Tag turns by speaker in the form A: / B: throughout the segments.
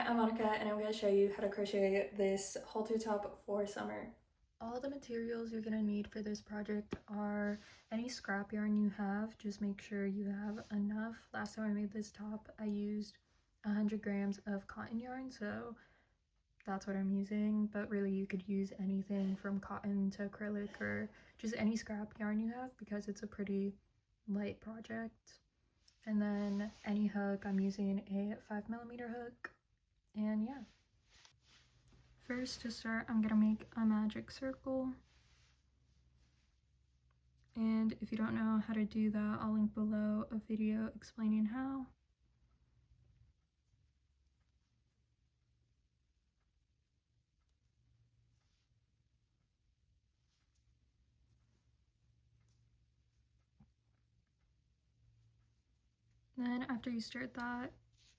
A: I'm Monica and I'm going to show you how to crochet this halter top for summer. All the materials you're going to need for this project are any scrap yarn you have. Just make sure you have enough. Last time I made this top, I used 100 grams of cotton yarn, so that's what I'm using. But really you could use anything from cotton to acrylic or just any scrap yarn you have because it's a pretty light project. And then any hook, I'm using a 5mm hook. And yeah. First, to start, I'm gonna make a magic circle. And if you don't know how to do that, I'll link below a video explaining how. Then after you start that,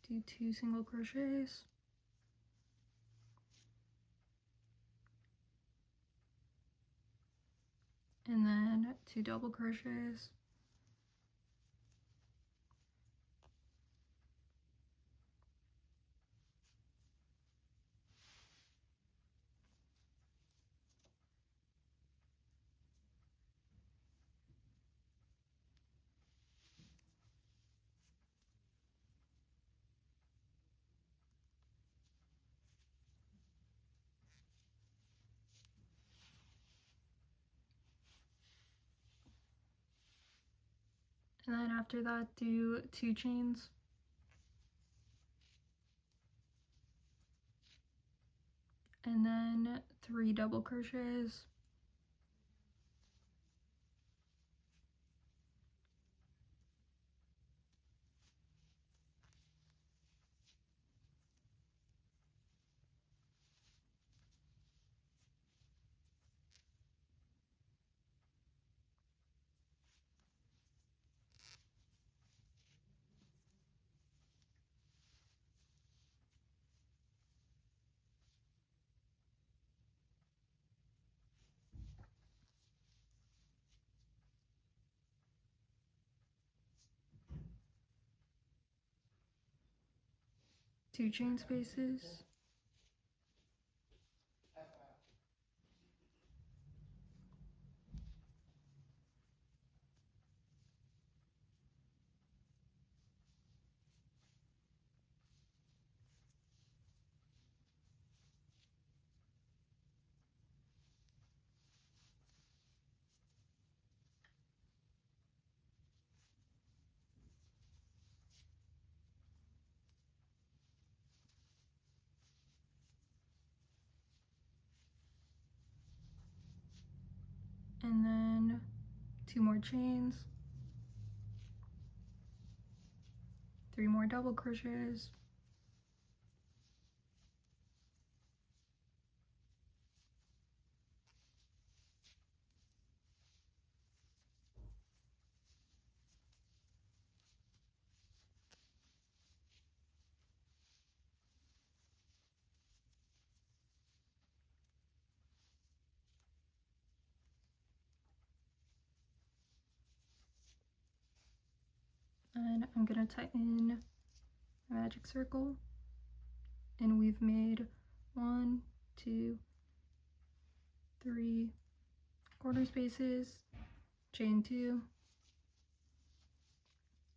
A: do 2 single crochets. And then 2 double crochets. And then after that, do 2 chains. And then 3 double crochets. Two chain spaces. And then 2 more chains. 3 more double crochets. And I'm gonna tighten a magic circle, and we've made 1, 2, 3 quarter spaces, chain 2,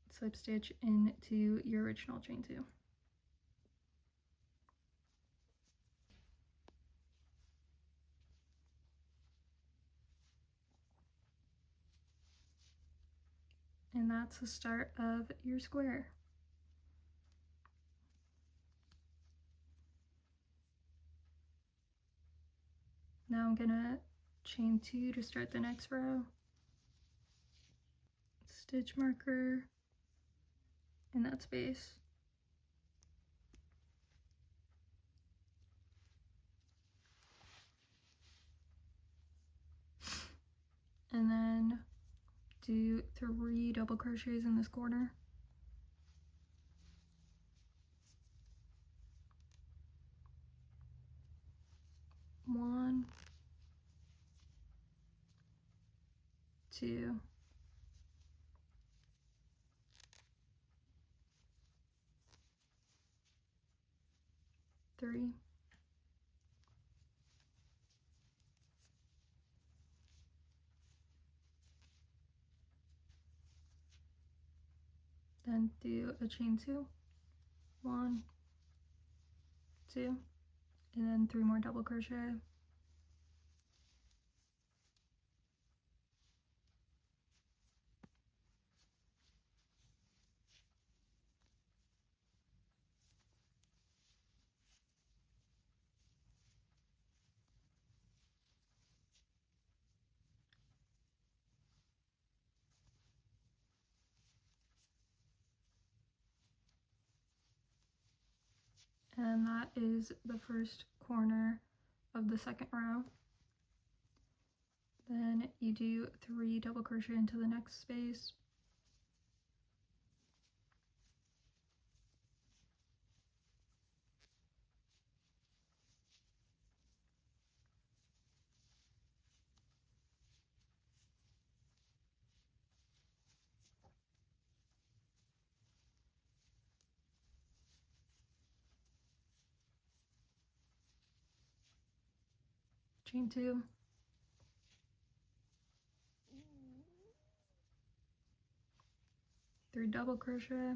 A: slip stitch into your original chain 2. And that's the start of your square. Now I'm gonna chain 2 to start the next row, stitch marker in that space, and then do 3 double crochets in this corner. One, 2, 3, then do a chain 2, 1, 2, and then 3 more double crochet, and that is the first corner of the second row. Then you do 3 double crochet into the next space, chain 2, three double crochet,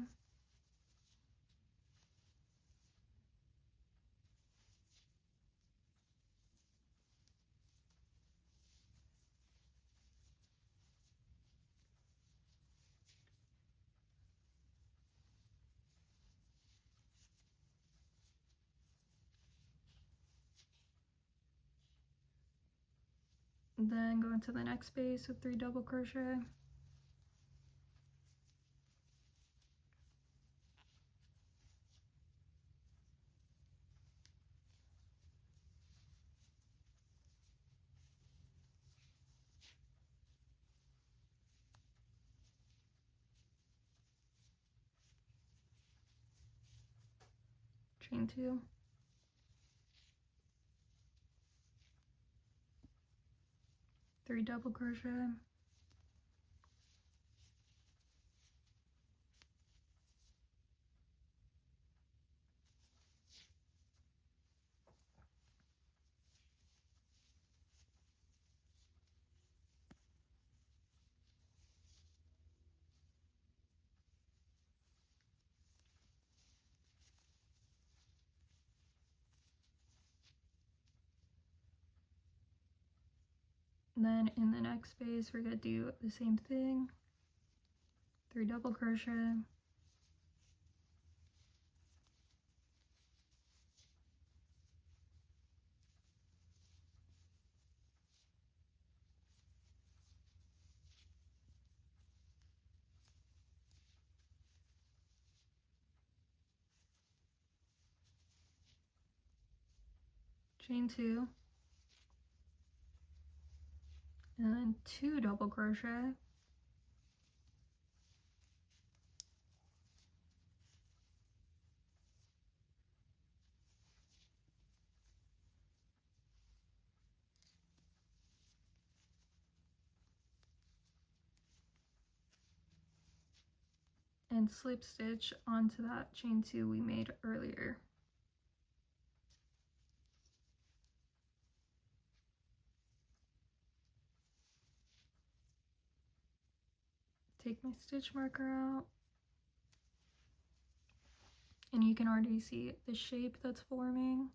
A: then go into the next space with 3 double crochet, chain 2, three double crochet, then in the next space we're going to do the same thing, 3 double crochet, chain 2, and then 2 double crochet, and slip stitch onto that chain 2 we made earlier. Take my stitch marker out, and you can already see the shape that's forming.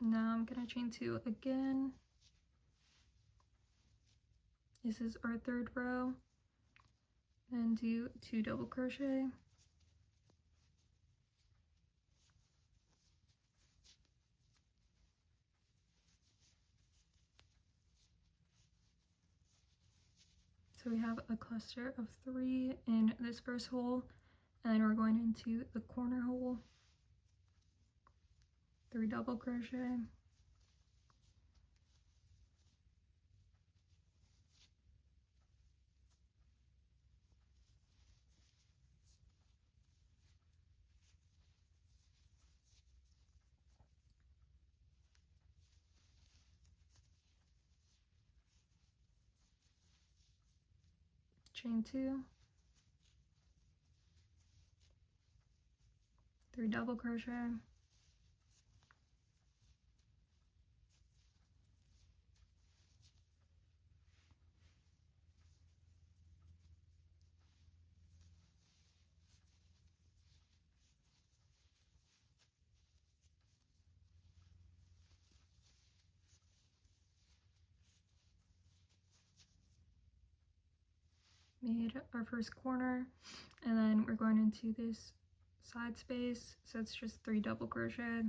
A: Now I'm going to chain 2 again. This is our third row, and do 2 double crochet, so we have a cluster of 3 in this first hole, and we're going into the corner hole, 3 double crochet, chain 2, 3 double crochet, made our first corner, and then we're going into this side space, so it's just 3 double crochet,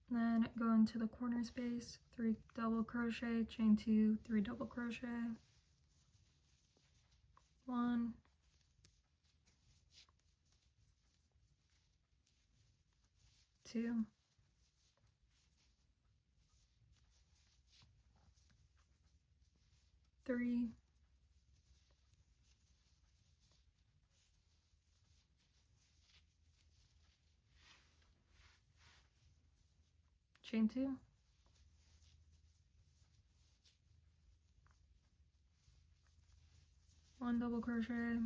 A: then go into the corner space, 3 double crochet, chain 2, 3 double crochet, 1, 2, 3, chain 2, 1 double crochet,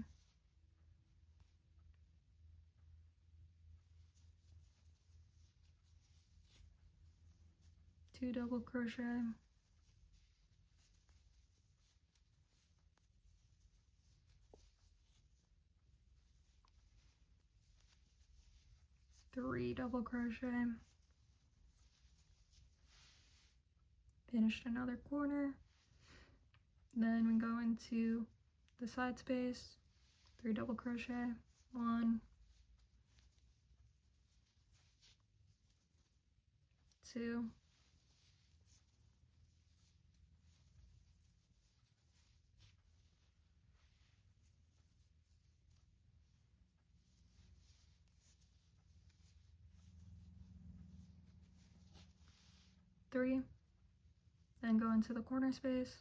A: 2 double crochet, 3 double crochet, finished another corner, then we go into the side space, 3 double crochet, 1, 2, 3, then go into the corner space,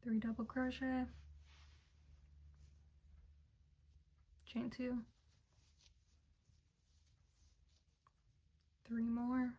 A: 3 double crochet, chain 2, 3 more,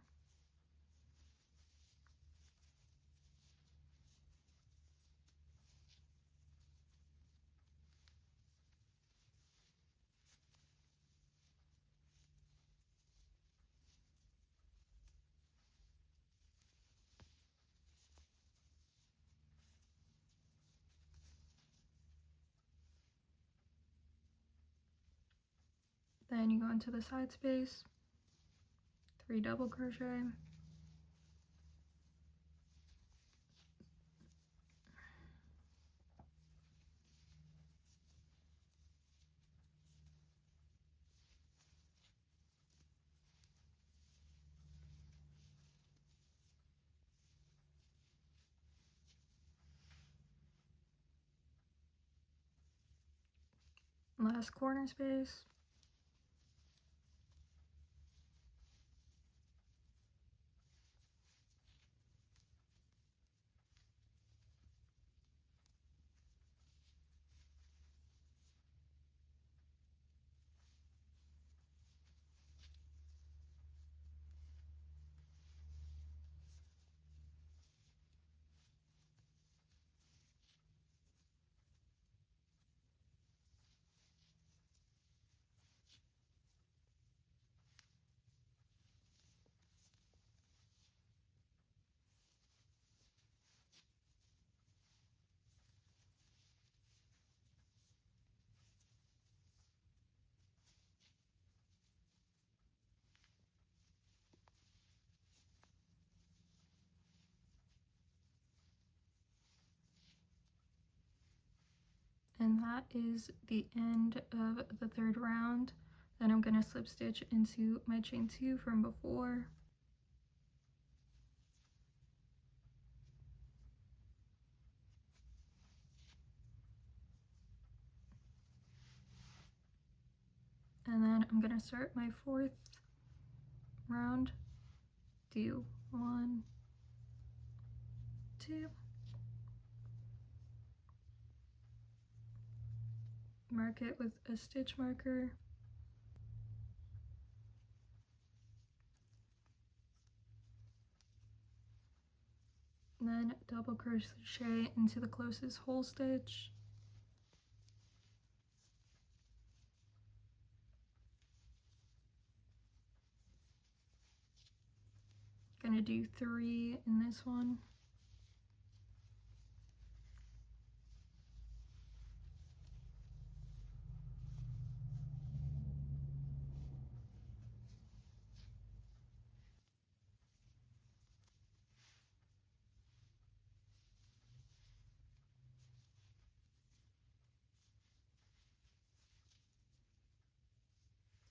A: then you go into the side space, 3 double crochet, last corner space, that is the end of the third round. Then I'm going to slip stitch into my chain 2 from before. And then I'm going to start my fourth round. Do 1, 2, mark it with a stitch marker, then double crochet into the closest hole stitch, gonna do 3 in this one,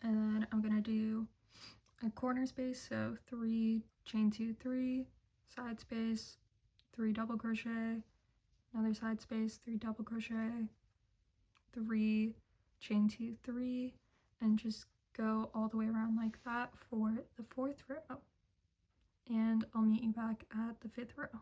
A: and then I'm gonna do a corner space, so 3 chain 2 3 side space, 3 double crochet, another side space, 3 double crochet, 3 chain 2 3, and just go all the way around like that for the fourth row, and I'll meet you back at the fifth row.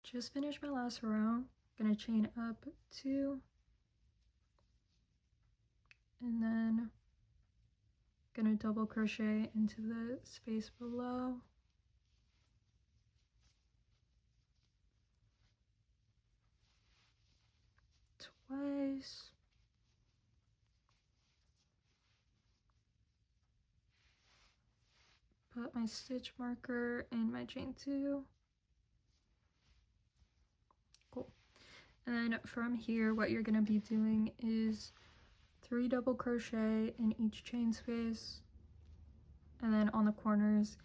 A: Just finished my last row. Gonna chain up 2 and then gonna double crochet into the space below. Twice. Put my stitch marker in my chain 2. Cool. And then from here, what you're gonna be doing is 3 double crochet in each chain space, and then on the corners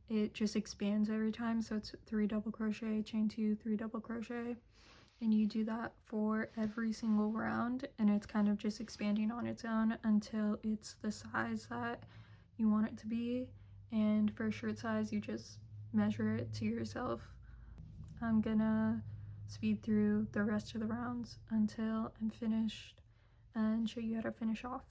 A: it just expands every time, so it's 3 double crochet, chain 2, 3 double crochet, and you do that for every single round, and it's kind of just expanding on its own until it's the size that you want it to be. And for shirt size, you just measure it to yourself. I'm gonna speed through the rest of the rounds until I'm finished and show you how to finish off.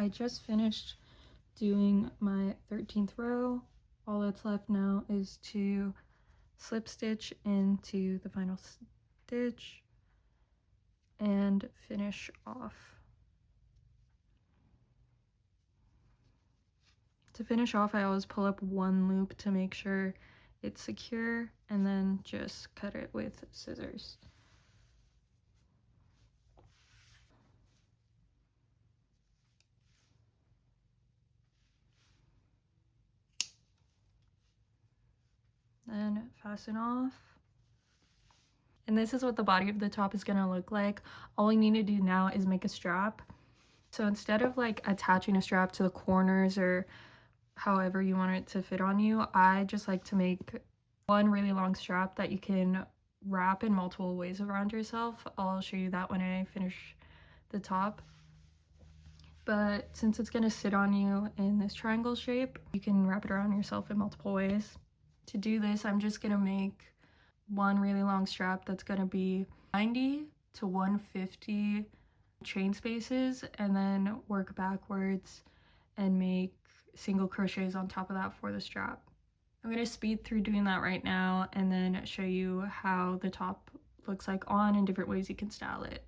A: I just finished doing my 13th row. All that's left now is to slip stitch into the final stitch and finish off. To finish off, I always pull up one loop to make sure it's secure and then just cut it with scissors. Then fasten off. And this is what the body of the top is gonna look like. All we need to do now is make a strap. So instead of like attaching a strap to the corners or however you want it to fit on you, I just like to make one really long strap that you can wrap in multiple ways around yourself. I'll show you that when I finish the top. But since it's gonna sit on you in this triangle shape, you can wrap it around yourself in multiple ways. To do this, I'm just gonna make one really long strap that's gonna be 90 to 150 chain spaces, and then work backwards and make single crochets on top of that for the strap. I'm gonna speed through doing that right now and then show you how the top looks like on and different ways you can style it.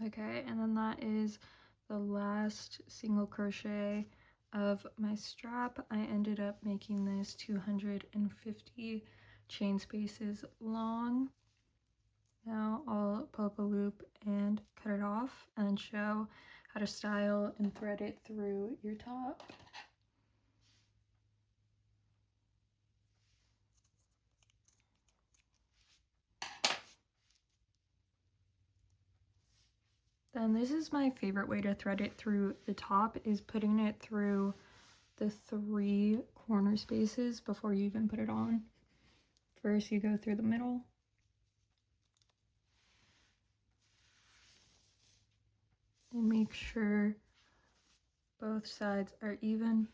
A: Okay, and then that is the last single crochet of my strap. I ended up making this 250 chain spaces long. Now I'll pull up a loop and cut it off and show how to style and thread it through your top. Then this is my favorite way to thread it through the top, is putting it through the 3 corner spaces before you even put it on. First you go through the middle, and make sure both sides are even,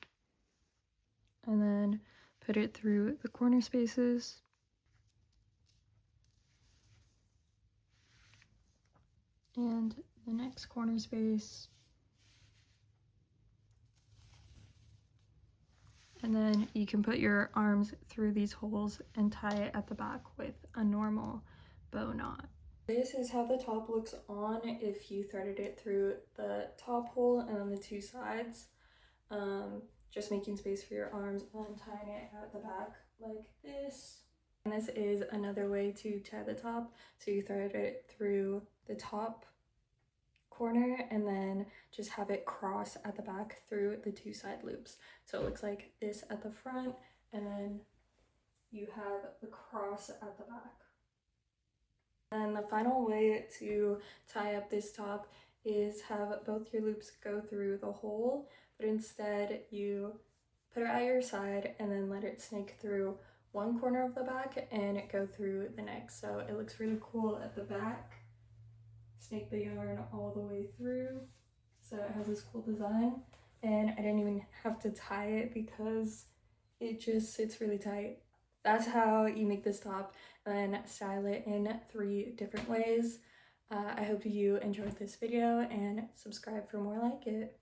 A: and then put it through the corner spaces. And the next corner space. And then you can put your arms through these holes and tie it at the back with a normal bow knot. This is how the top looks on if you threaded it through the top hole and then the two sides. Just making space for your arms and then tying it at the back like this. And this is another way to tie the top. So you thread it through the top corner and then just have it cross at the back through the two side loops. So it looks like this at the front, and then you have the cross at the back. And the final way to tie up this top is have both your loops go through the hole, but instead you put it at your side and then let it snake through one corner of the back and go through the next. So it looks really cool at the back. Snake the yarn all the way through, so it has this cool design, and I didn't even have to tie it because it just sits really tight. That's how you make this top and style it in 3 different ways. I hope you enjoyed this video and subscribe for more like it.